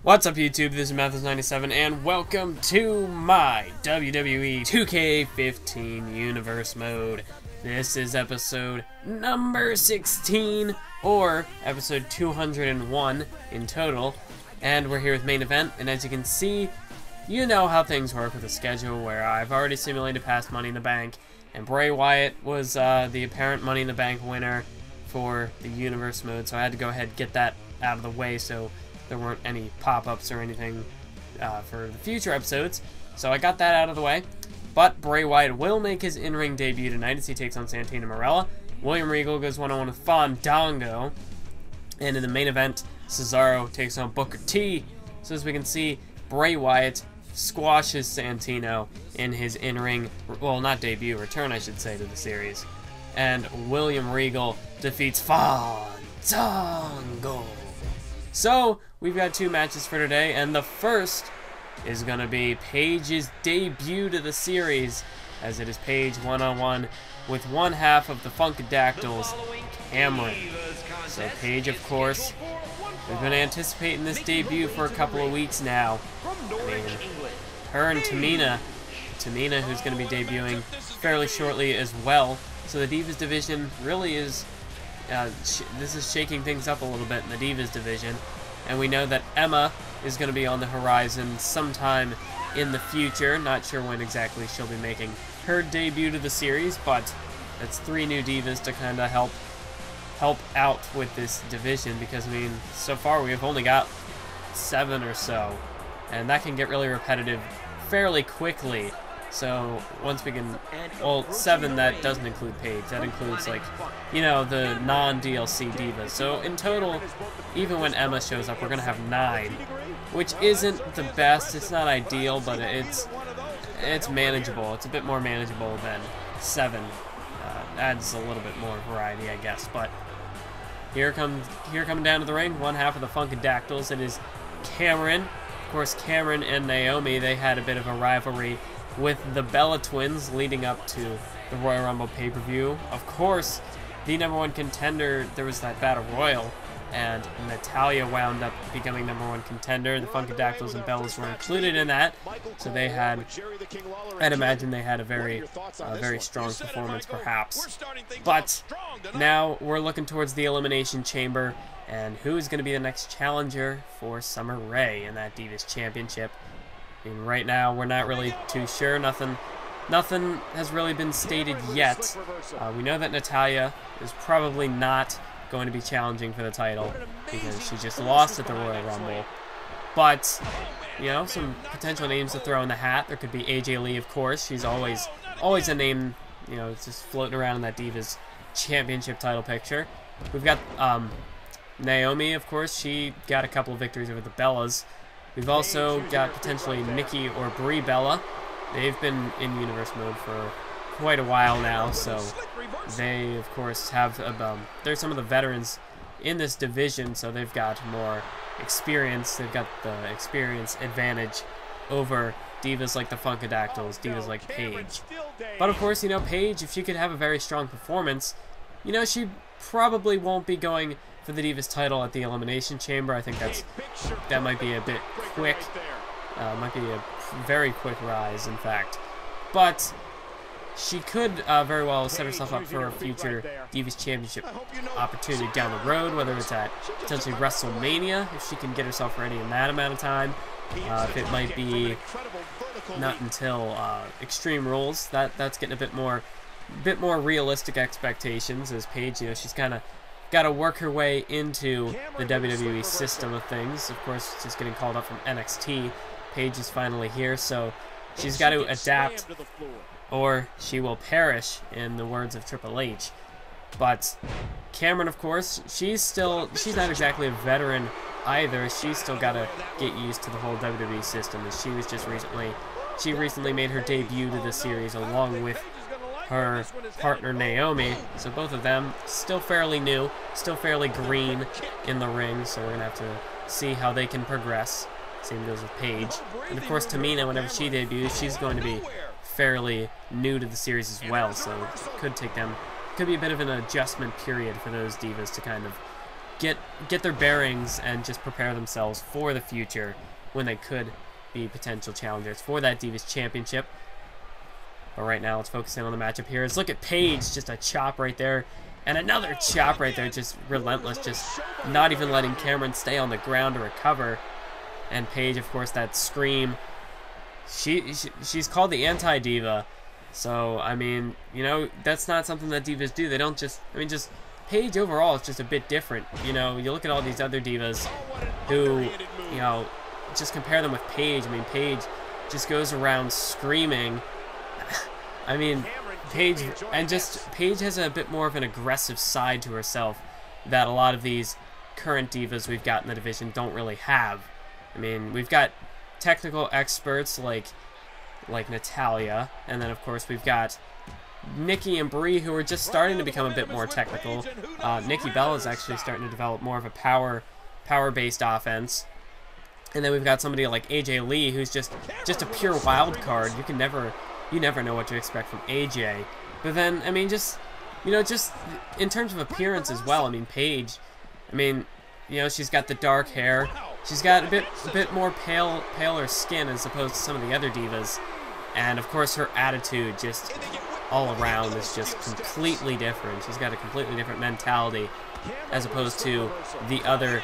What's up YouTube, this is Mathis97 and welcome to my WWE 2K15 Universe Mode. This is episode number 16, or episode 201 in total, and we're here with main event, and as you can see, you know how things work with a schedule where I've already simulated past Money in the Bank, and Bray Wyatt was the apparent Money in the Bank winner for the Universe Mode, so I had to go ahead and get that out of the way so there weren't any pop-ups or anything for the future episodes. So I got that out of the way. But Bray Wyatt will make his in-ring debut tonight as he takes on Santino Marella. William Regal goes one-on-one with Fandango. And in the main event, Cesaro takes on Booker T. So as we can see, Bray Wyatt squashes Santino in his in-ring, well, not debut, return I should say, to the series. And William Regal defeats Fandango. So, we've got two matches for today, and the first is going to be Paige's debut to the series, as it is Paige one-on-one with one half of the Funkadactyls, Cameron. So Paige, of course, we've been anticipating this debut for a couple of weeks now. I mean, her and Tamina, who's going to be debuting fairly shortly as well. So the Divas division really is... this is shaking things up a little bit in the Divas division, and we know that Emma is going to be on the horizon sometime in the future. Not sure when exactly she'll be making her debut to the series, but that's three new Divas to kind of help out with this division, because I mean, so far we've only got 7 or so, and that can get really repetitive fairly quickly. So once we can, well, 7, that doesn't include Paige. That includes, like, you know, the non-DLC divas. So in total, even when Emma shows up, we're gonna have 9, which isn't the best. It's not ideal, but it's manageable. It's a bit more manageable than 7. Adds a little bit more variety, I guess. But here coming down to the ring, one half of the Funkadactyls. It is Cameron. Of course, Cameron and Naomi, they had a bit of a rivalry with the Bella Twins leading up to the Royal Rumble pay-per-view. Of course, the #1 contender, there was that Battle Royal, and Natalya wound up becoming #1 contender. The Funkadactyls and Bellas were included in that, so they had, I'd imagine they had a very strong performance perhaps. But now we're looking towards the Elimination Chamber, and who's going to be the next challenger for Summer Rae in that Divas Championship. I mean, right now, we're not really too sure. Nothing has really been stated yet. We know that Natalya is probably not going to be challenging for the title because she just lost at the Royal Rumble. But, you know, some potential names to throw in the hat. There could be AJ Lee, of course. She's always a name, you know, just floating around in that Divas Championship title picture. We've got Naomi, of course. She got a couple of victories over the Bellas. We've also got potentially Nikki or Brie Bella. They've been in Universe Mode for quite a while now, so they, of course, have they're some of the veterans in this division, so they've got more experience. They've got the experience advantage over divas like the Funkadactyls, divas like Paige. But of course, you know, Paige, if she could have a very strong performance, you know, she probably won't be going for the Divas title at the Elimination Chamber. I think that might be a bit quick. Might be a very quick rise, in fact. But she could very well set herself up for a future Divas Championship opportunity down the road, whether it's at potentially WrestleMania, if she can get herself ready in that amount of time. If it might be not until Extreme Rules, that's getting a bit more realistic expectations, as Paige, you know, she's kind of got to work her way into the WWE system of things. Of course, she's getting called up from NXT. Paige is finally here, so she's got to adapt or she will perish, in the words of Triple H. But Cameron, of course, she's not exactly a veteran either. She's still got to get used to the whole WWE system, as she recently made her debut to the series along with her partner Naomi, so both of them still fairly new, still fairly green in the ring, so we're going to have to see how they can progress. Same goes with Paige. And of course Tamina, whenever she debuts, she's going to be fairly new to the series as well, so it could be a bit of an adjustment period for those divas to kind of get their bearings and just prepare themselves for the future when they could be potential challengers for that Divas Championship. But right now, let's focus in on the matchup here. Let's look at Paige, just a chop right there, and another chop right there, just relentless, just not even letting Cameron stay on the ground to recover. And Paige, of course, that scream. She's called the anti-diva, so I mean, you know, that's not something that divas do. They don't just, I mean, just Paige overall is just a bit different. You know, you look at all these other divas who, you know, just compare them with Paige. I mean, Paige just goes around screaming. I mean, Paige has a bit more of an aggressive side to herself that a lot of these current divas we've got in the division don't really have. I mean, we've got technical experts like Natalya, and then of course we've got Nikki and Brie, who are just starting to become a bit more technical. Nikki Bella is actually starting to develop more of a power-based offense. And then we've got somebody like AJ Lee, who's just a pure wild card. You never know what to expect from AJ. But then, I mean, just in terms of appearance as well. I mean, Paige, I mean, you know, she's got the dark hair. She's got a bit more paler skin as opposed to some of the other divas. And of course, her attitude just all around is just completely different. She's got a completely different mentality as opposed to the other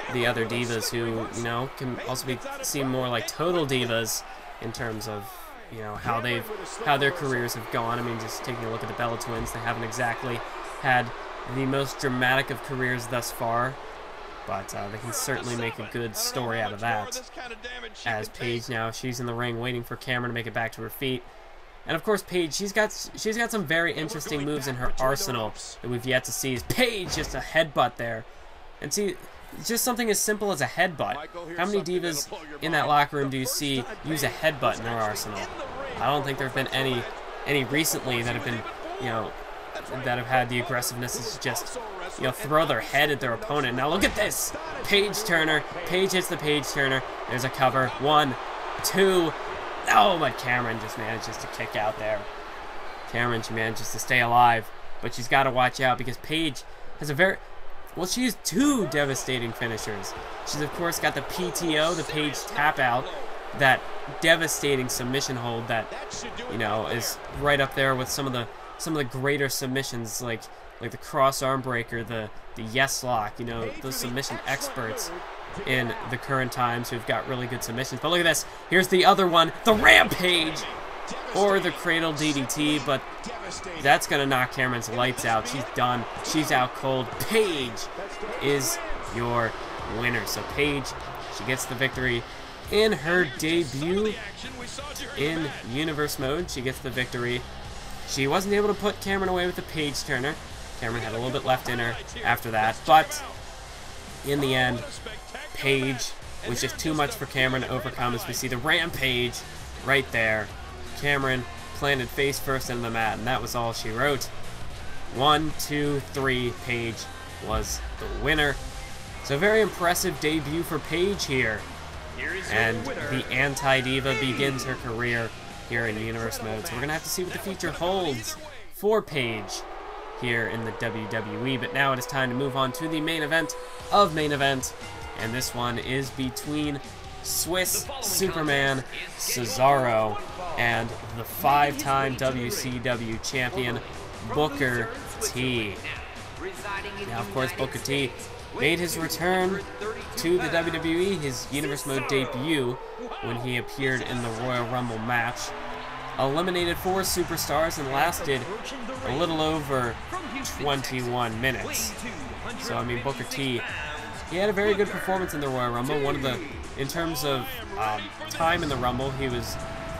divas who, you know, can also seem more like total divas in terms of, you know, how their careers have gone. I mean, just taking a look at the Bella Twins, they haven't exactly had the most dramatic of careers thus far, but they can certainly make a good story out of that. As Paige now, she's in the ring waiting for Cameron to make it back to her feet. And of course, Paige, she's got some very interesting moves in her arsenal that we've yet to see. Is Paige just a headbutt there? And see, just something as simple as a headbutt. How many divas in that locker room do you see use a headbutt in their arsenal? I don't think there have been any recently that have been, you know, that have had the aggressiveness to just, you know, throw their head at their opponent. Now look at this, Paige Turner. Paige hits the Paige Turner. There's a cover. 1, 2. Oh, but Cameron just manages to kick out there. Cameron, she manages to stay alive, but she's got to watch out because Paige has a she has 2 devastating finishers. She's of course got the PTO, the Paige tap out, that devastating submission hold that, you know, is right up there with some of the greater submissions like the cross arm breaker, the yes lock, you know, those submission experts in the current times who've got really good submissions. But look at this. Here's the other one, the Rampage, or the Cradle DDT, but that's going to knock Cameron's lights out. She's done. She's out cold. Paige is your winner. So Paige, she gets the victory in her debut in Universe Mode. She gets the victory. She wasn't able to put Cameron away with the Paige Turner. Cameron had a little bit left in her after that, but in the end, Paige was just too much for Cameron to overcome as we see the Rampage right there. Cameron planted face first into the mat, and that was all she wrote. 1, 2, 3, Paige was the winner. So very impressive debut for Paige here. And the anti-diva begins her career here in Universe Mode. So we're going to have to see what the future holds for Paige here in the WWE. But now it is time to move on to the main event of main event. And this one is between Swiss Superman Cesaro and the 5-time WCW champion Booker T. Now, of course, Booker T made his return to the WWE, his Universe Mode debut, when he appeared in the Royal Rumble match. Eliminated 4 superstars and lasted a little over 21 minutes. So, I mean, Booker T, he had a very good performance in the Royal Rumble. In terms of time in the Rumble, he was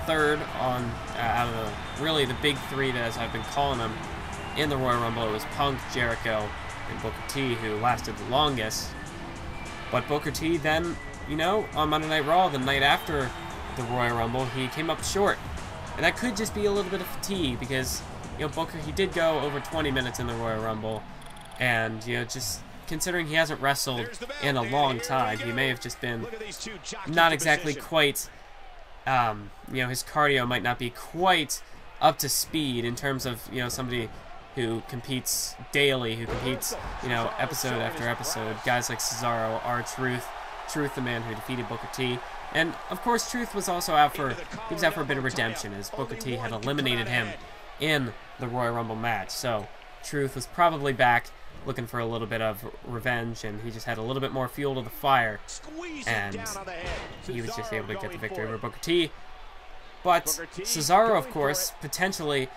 3rd out of really the big 3 that, as I've been calling them, in the Royal Rumble. It was Punk, Jericho, and Booker T who lasted the longest. But Booker T then, you know, on Monday Night Raw, the night after the Royal Rumble, he came up short. And that could just be a little bit of fatigue because, you know, Booker, he did go over 20 minutes in the Royal Rumble. And, you know, just considering he hasn't wrestled in a long time, he may have just been not exactly quite, you know, his cardio might not be quite up to speed in terms of, you know, somebody who competes daily, who competes, you know, episode after episode. Guys like Cesaro, R-Truth, Truth, the man who defeated Booker T. And, of course, Truth was also out for, he was out for a bit of redemption, as Booker T had eliminated him in the Royal Rumble match. So, Truth was probably back looking for a little bit of revenge, and he just had a little bit more fuel to the fire, and he was just able to get the victory over Booker T. But Cesaro, of course, potentially,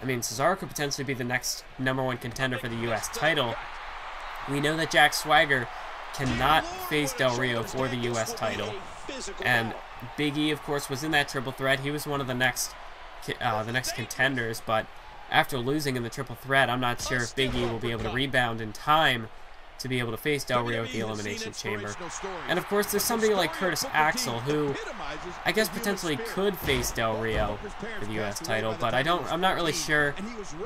I mean, Cesaro could potentially be the next #1 contender for the U.S. title. We know that Jack Swagger cannot face Del Rio for the U.S. title, and Big E, of course, was in that triple threat. He was one of the next contenders, but after losing in the triple threat, I'm not sure if Big E will be able to rebound in time to be able to face Del Rio at the Elimination Chamber. And of course, there's somebody like Curtis Axel, who I guess potentially could face Del Rio for the U.S. title, but I'm not really sure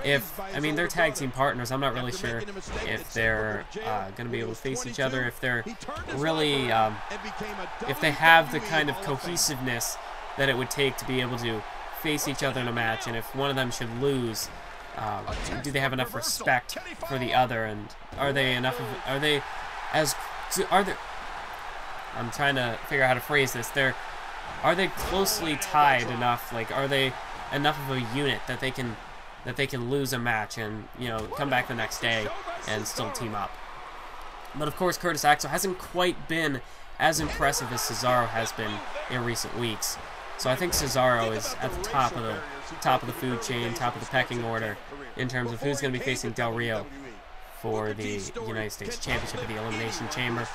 if, I mean, they're tag team partners. I'm not really sure if they're going to be able to face each other, if they're really, if they have the kind of cohesiveness that it would take to be able to face each other in a match, and if one of them should lose, do they have enough respect for the other, and are they I'm trying to figure out how to phrase this. Are they closely tied enough? Like, are they enough of a unit that they can lose a match and, you know, come back the next day and still team up? But of course, Curtis Axel hasn't quite been as impressive as Cesaro has been in recent weeks. So I think Cesaro is at the top of the food chain, top of the pecking order in terms of who's going to be facing Del Rio for the United States Championship at the Elimination Chamber.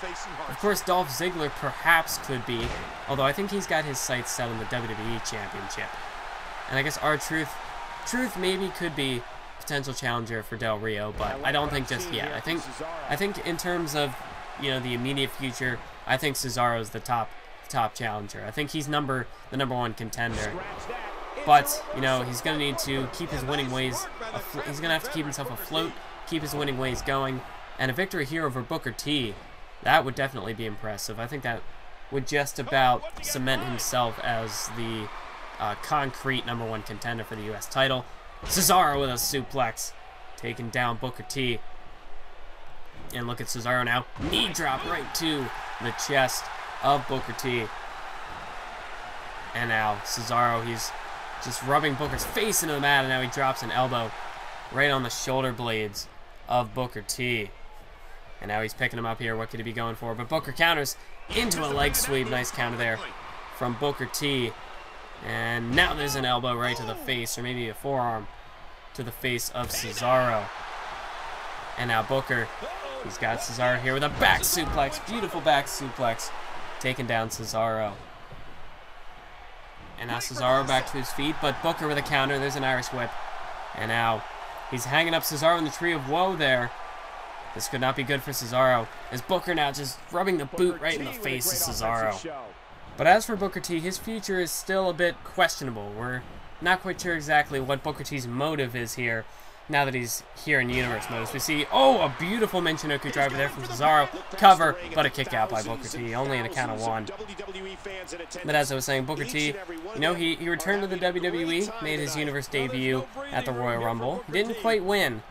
Of course, Dolph Ziggler perhaps could be, although I think he's got his sights set on the WWE Championship. And I guess R-Truth maybe could be potential challenger for Del Rio, but I don't think just yet. I think in terms of, you know, the immediate future, I think Cesaro's the top challenger. I think he's the #1 contender. But, you know, he's going to need to keep his winning ways, he's going to have to keep himself afloat, keep his winning ways going, and a victory here over Booker T, that would definitely be impressive. I think that would just about cement himself as the concrete #1 contender for the U.S. title. Cesaro with a suplex, taking down Booker T. And look at Cesaro now, knee drop right to the chest of Booker T. And now Cesaro, he's just rubbing Booker's face into the mat, and now he drops an elbow right on the shoulder blades of Booker T. And now he's picking him up here. What could he be going for? But Booker counters into a leg sweep. Nice counter there from Booker T. And now there's an elbow right to the face, or maybe a forearm to the face of Cesaro. And now Booker, he's got Cesaro here with a back suplex. Beautiful back suplex. Taking down Cesaro. And now Cesaro back to his feet, but Booker with a counter. There's an Irish whip. And now he's hanging up Cesaro in the Tree of Woe there. This could not be good for Cesaro, as Booker now just rubbing the boot right in the face of Cesaro. But as for Booker T, his future is still a bit questionable. We're not quite sure exactly what Booker T's motive is here, now that he's here in Universe Mode. As we see, oh, a beautiful Michinoku driver there from Cesaro. Cover, but a kick out by Booker T, only in a count of 1. But as I was saying, Booker T, you know, he returned to the WWE, made his Universe debut at the Royal Rumble. He didn't quite win,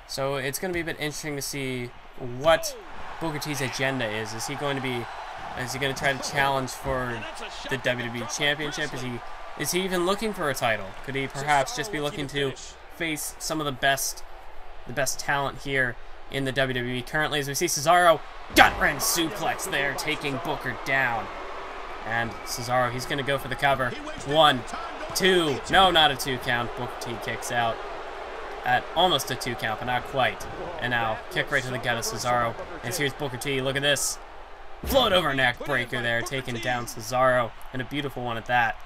so it's going to be a bit interesting to see what Booker T's agenda is. Is he going to try to challenge for the WWE Championship? Is he even looking for a title? Could he perhaps just be looking to face some of the best talent here in the WWE currently, as we see Cesaro gut-wrench suplex there, taking Booker down. And Cesaro, he's going to go for the cover. 1, 2, no, not a 2 count. Booker T kicks out at almost a 2 count, but not quite. And now kick right to the gut of Cesaro. And here's Booker T. Look at this. Float over neck breaker there, taking down Cesaro, and a beautiful one at that.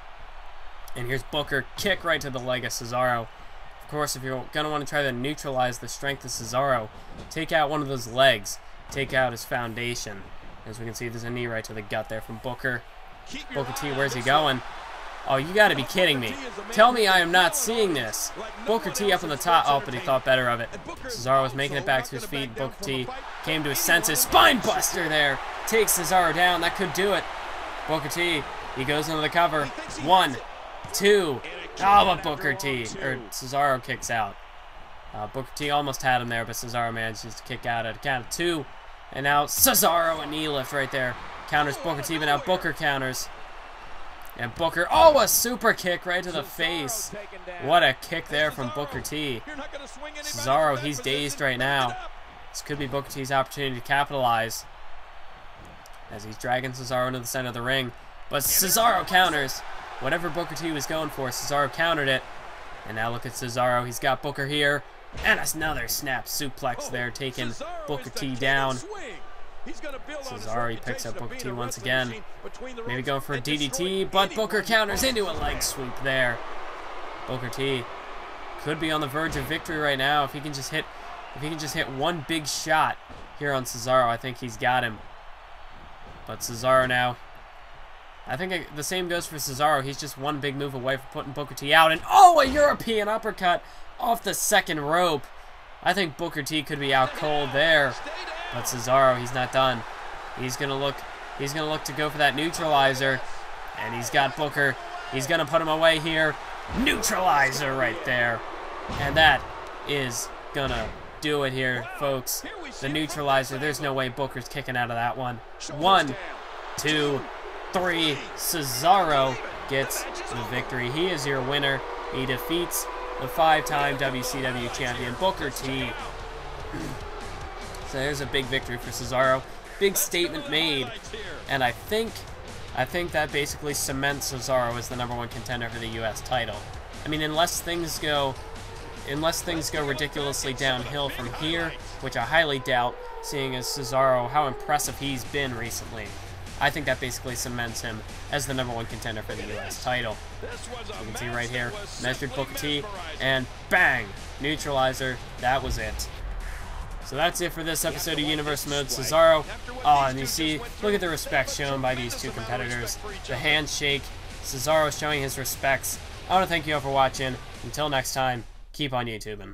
And here's Booker, kick right to the leg of Cesaro. Of course, if you're going to want to try to neutralize the strength of Cesaro, take out one of those legs, take out his foundation. As we can see, there's a knee right to the gut there from Booker. Booker T, where's he going? Oh, you got to be kidding me. Tell me I am not seeing this. Booker T up on the top. Oh, but he thought better of it. Cesaro was making it back to his feet. Booker T came to his senses. Spine buster there. Takes Cesaro down. That could do it. Booker T, he goes into the cover. 1, 2. Oh, but Booker T, or Cesaro kicks out. Booker T almost had him there, but Cesaro manages to kick out at a count of 2. And now Cesaro, a knee lift right there. Counters Booker T, but now Booker counters. And Booker, oh, a super kick right to the face. What a kick there from Booker T. Cesaro, he's dazed right now. This could be Booker T's opportunity to capitalize, as he's dragging Cesaro into the center of the ring. But Cesaro counters. Whatever Booker T was going for, Cesaro countered it. And now look at Cesaro. He's got Booker here. And another snap suplex there, taking Booker T down. Cesaro, he picks up Booker T once again. Maybe going for a DDT, but Booker counters into a leg sweep there. Booker T could be on the verge of victory right now. If he can just hit one big shot here on Cesaro, I think he's got him. But Cesaro now, I think the same goes for Cesaro. He's just one big move away from putting Booker T out. And oh, a European uppercut off the second rope. I think Booker T could be out cold there. But Cesaro, he's not done. He's gonna look to go for that neutralizer. And he's got Booker. He's gonna put him away here. Neutralizer right there. And that is gonna do it here, folks. The neutralizer. There's no way Booker's kicking out of that one. 1, 2, 3. Cesaro gets the victory. He is your winner. He defeats the 5-time WCW champion Booker T. So there's a big victory for Cesaro. Big statement made. And I think that basically cements Cesaro as the #1 contender for the US title. I mean, unless things go ridiculously downhill from here, which I highly doubt, seeing as Cesaro, how impressive he's been recently. I think that basically cements him as the #1 contender for the US title. You can see right here, measured Booker T, and bang! Neutralizer, that was it. So that's it for this episode of Universe Mode. Cesaro, oh, and you see, look at the respect shown by these two competitors. The handshake, Cesaro showing his respects. I want to thank you all for watching. Until next time, keep on YouTubing.